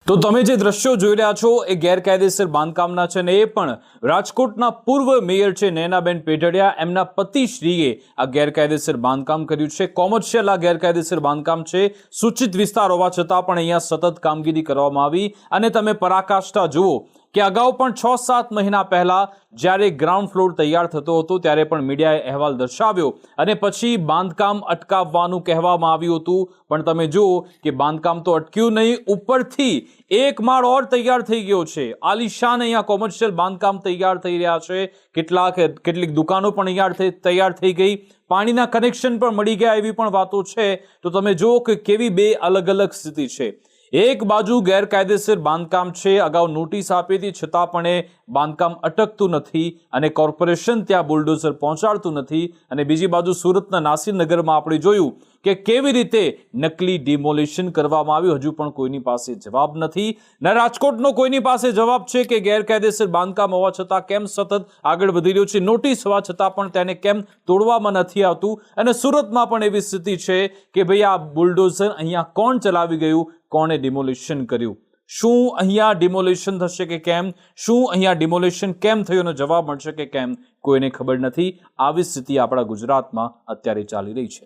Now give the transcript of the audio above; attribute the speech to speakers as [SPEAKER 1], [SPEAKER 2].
[SPEAKER 1] તો તમે જે દ્રશ્યો જોઈ રહ્યા છો એ ગેરકાયદેસર બાંધકામના છે ને એ પણ રાજકોટના પૂર્વ મેયર છે નયનાબેન પેઢડિયા, એમના પતિશ્રીએ આ ગેરકાયદેસર બાંધકામ કર્યું છે। કોમર્શિયલ આ ગેરકાયદેસર બાંધકામ છે, સૂચિત વિસ્તાર હોવા છતાં પણ અહીંયા સતત કામગીરી કરવામાં આવી। અને તમે પરાકાષ્ઠા જુઓ કે અગાઉ પણ 6-7 મહિના પહેલા જ્યારે ગ્રાઉન્ડ ફ્લોર તૈયાર થતો હતો ત્યારે પણ મીડિયાએ અહેવાલ દર્શાવ્યો અને પછી બાંધકામ અટકાવવાનું કહેવામાં આવ્યું હતું, પણ તમે જુઓ કે બાંધકામ તો અટક્યું નહીં, ઉપરથી એક માળ ઓર તૈયાર થઈ ગયો છે। આલિશાન અહીંયા કોમર્શિયલ બાંધકામ તૈયાર થઈ રહ્યા છે। કેટલીક દુકાનો પણ અહીંયા તૈયાર થઈ ગઈ, પાણીના કનેક્શન પણ મળી ગયા એવી પણ વાતો છે। તો તમે જુઓ કે કેવી બે અલગ અલગ સ્થિતિ છે। એક બાજુ ગેરકાયદેસર બાંધકામ છે, અગાઉ નોટિસ આપી હતી છતાં પણ એ બાંધકામ અટકતું નથી અને કોર્પોરેશન ત્યાં બુલડોઝર પહોંચાડતું નથી, અને બીજી બાજુ સુરતના નાસિરનગરમાં આપણે જોયું કે કેવી રીતે નકલી ડિમોલિશન કરવામાં આવ્યું, હજુ પણ કોઈની પાસે જવાબ નથી। ન રાજકોટનો કોઈની પાસે જવાબ છે કે ગેરકાયદેસર બાંધકામ હોવા છતાં કેમ સતત આગળ વધી રહ્યું છે, નોટિસ હોવા છતાં પણ તેને કેમ તોડવામાં નથી આવતું। અને સુરતમાં પણ એવી સ્થિતિ છે કે ભાઈ આ બુલડોઝર અહીંયા કોણ ચલાવી ગયું, કોણે ડિમોલિશન કર્યું, શું અહીંયા ડિમોલિશન થશે કે કેમ, શું અહીંયા ડિમોલિશન કેમ થયું એનો જવાબ મળશે કે કેમ, કોઈને ખબર નથી। આવી સ્થિતિ આપણા ગુજરાતમાં અત્યારે ચાલી રહી છે।